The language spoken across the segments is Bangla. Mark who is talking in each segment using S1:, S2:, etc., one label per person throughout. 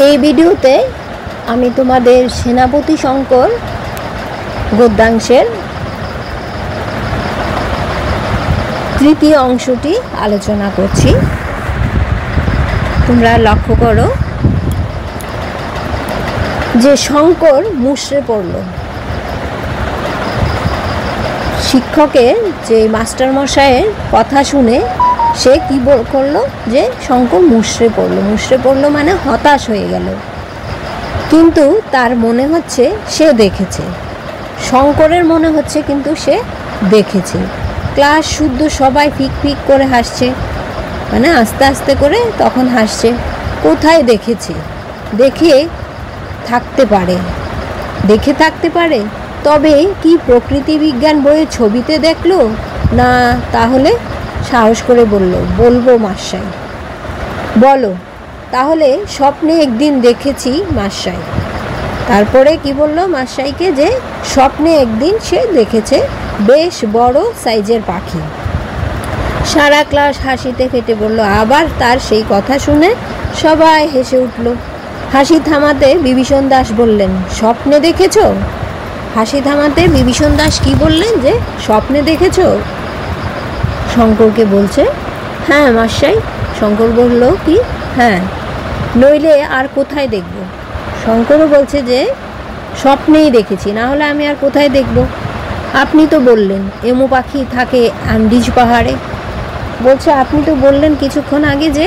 S1: এই ভিডিওতে আমি তোমাদের সেনাপতি শঙ্কর গদ্যাংশের তৃতীয় অংশটি আলোচনা করছি। তোমরা লক্ষ্য করো যে শঙ্কর মুষড়ে পড়ল। শিক্ষকের যে মাস্টারমশাইয়ের কথা শুনে সে কি করলো যে শঙ্কর মুষড়ে পড়লো মানে হতাশ হয়ে গেল। কিন্তু তার মনে হচ্ছে সে দেখেছে, শঙ্করের মনে হচ্ছে কিন্তু সে দেখেছে। ক্লাস শুদ্ধ সবাই ফিক ফিক করে হাসছে, মানে আস্তে আস্তে করে তখন হাসছে। কোথায় দেখেছে? দেখে থাকতে পারে, তবে কি প্রকৃতি বিজ্ঞান বইয়ের ছবিতে দেখলো না? তাহলে সাহস করে বলবো মাস্টার। বলো তাহলে স্বপ্নে একদিন দেখেছি মাস্টার। তারপরে কি বললো মাস্টারকে যে স্বপ্নে একদিন সে দেখেছে বেশ বড় সাইজের পাখি। সারা ক্লাস হাসিতে ফেটে পড়ল। আবার তার সেই কথা শুনে সবাই হেসে উঠল। হাসি থামাতে বিভীষণ দাস বললেন, স্বপ্নে দেখেছো? হাসি থামাতে বিভীষণ দাস কি বললেন যে স্বপ্নে দেখেছো? শঙ্করকে বলছে, হ্যাঁ মাস্টার। শঙ্কর বলল কি, হ্যাঁ, নইলে আর কোথায় দেখব? শঙ্করও বলছে যে স্বপ্নেই দেখেছি, না হলে আমি আর কোথায় দেখব? আপনি তো বললেন এমু পাখি থাকে আন্দিজ পাহাড়ে। বলছে আপনি তো বললেন কিছুক্ষণ আগে যে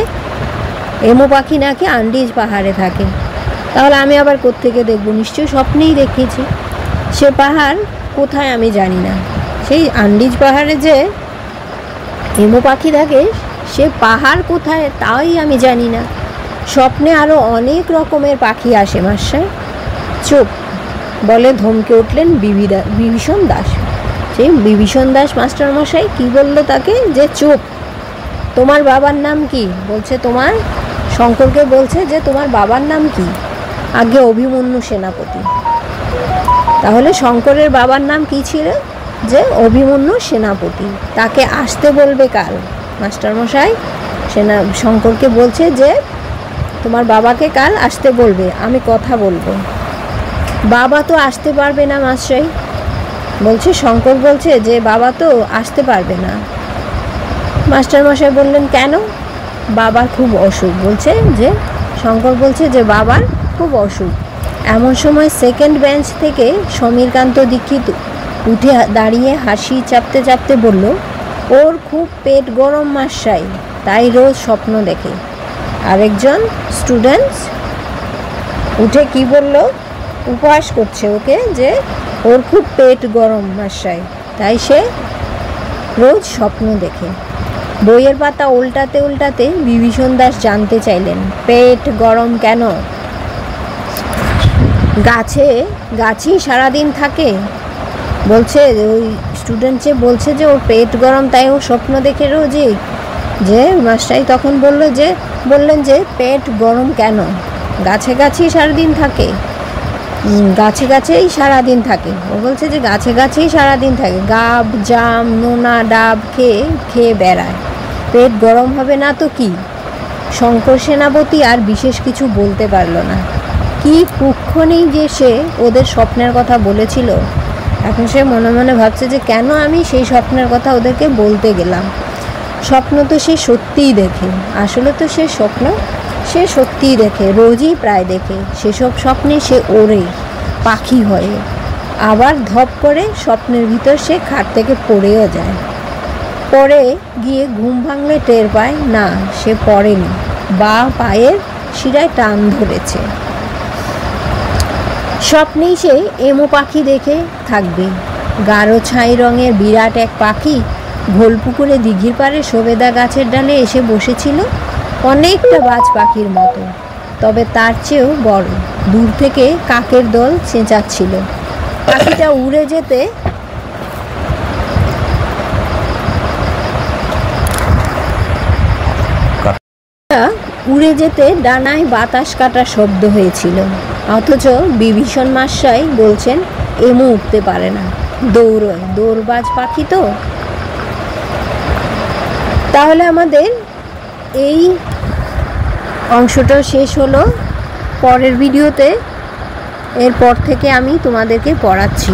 S1: এমু পাখি নাকি আন্দিজ পাহাড়ে থাকে, তাহলে আমি আবার কোত্থেকে দেখব? নিশ্চয়ই স্বপ্নেই দেখেছি। সে পাহাড় কোথায় আমি জানি না, সেই আন্দিজ পাহাড়ে যে এমু পাখি থাকে সে পাহাড় কোথায় তাই আমি জানি না। স্বপ্নে আরও অনেক রকমের পাখি আসে মাস্টার। চুপ বলে ধমকে উঠলেন বিভীষণ দাস। সেই বিভীষণ দাস মাস্টারমশাই কি বলল তাকে যে চুপ। তোমার বাবার নাম কি? বলছে তোমার, শঙ্করকে বলছে যে তোমার বাবার নাম কি? আগে অভিমন্যু সেনাপতি। তাহলে শঙ্করের বাবার নাম কি ছিল? যে অভিমন্যু সেনাপতি। তাকে আসতে বলবে কাল। মাস্টারমশাই শঙ্করকে বলছে যে তোমার বাবাকে কাল আসতে বলবে, আমি কথা বলবো। বাবা তো আসতে পারবে না মাস্টার। বলছে শঙ্কর বলছে যে বাবা তো আসতে পারবে না। মাস্টারমশাই বললেন কেন? বাবার খুব অসুখ। বলছে যে শঙ্কর বলছে যে বাবার খুব অসুখ। এমন সময় সেকেন্ড বেঞ্চ থেকে সমীরকান্ত দীক্ষিত উঠে দাঁড়িয়ে হাসি চাপতে চাপতে বলল, ওর খুব পেট গরম মাস্টার, তাই রোজ স্বপ্ন দেখে। আরেকজন স্টুডেন্টস উঠে কি বলল? উপহাস করছে ওকে যে ওর খুব পেট গরম মাস্টার, তাই সে রোজ স্বপ্ন দেখে। বইয়ের পাতা উল্টাতে উল্টাতে বিভীষণ দাস জানতে চাইলেন, পেট গরম কেন? গাছই সারাদিন থাকে। বলছে ওই স্টুডেন্ট যে বলছে যে ওর পেট গরম তাই ও স্বপ্ন দেখে রোজই। যে মাস্টার তখন বললেন যে পেট গরম কেন? গাছেই সারাদিন থাকে। গাছেই সারাদিন থাকে। ও বলছে যে গাছেই সারাদিন থাকে, গাব জাম নোনা ডাব খেয়ে বেড়ায়, পেট গরম হবে না তো কি? শঙ্কর সেনাপতি আর বিশেষ কিছু বলতে পারল না। কি কুক্ষণেই যে সে ওদের স্বপ্নের কথা বলেছিল। এখন সে মনে মনে ভাবছে যে কেন আমি সেই স্বপ্নের কথা ওদেরকে বলতে গেলাম। স্বপ্ন তো সে সত্যিই দেখে। আসলে তো সে স্বপ্ন সে সত্যিই দেখে, রোজই প্রায় দেখে। সেসব স্বপ্নে সে ওড়ে, পাখি হয়ে। আবার ধপ করে স্বপ্নের ভিতর সে খাট থেকে পড়েও যায়। পরে গিয়ে ঘুম ভাঙলে টের পায় না সে পড়েনি, বা পায়ের শিরায় টান ধরেছে। স্বপ্নেই সে এমো পাখি দেখে থাকবে। গাঢ় ছাই রঙের বিরাট এক পাখি ঘোলপুকুরে দিঘির পাড়ে সবেদা গাছের ডালে এসে বসেছিল, অনেকটা বাজ পাখির মতো, তবে তার চেয়েও বড়। দূর থেকে কাকের দল চেঁচাচ্ছিল। পাখিটা উড়ে যেতে ডানায় বাতাস কাটা শব্দ হয়েছিল। অথচ বিভীষণ মাস্টার বলছেন এমু উঠতে পারে না, দৌড়বাজ পাখি তো। তাহলে আমাদের এই অংশটা শেষ হলো। পরের ভিডিওতে এরপর থেকে আমি তোমাদেরকে পড়াচ্ছি।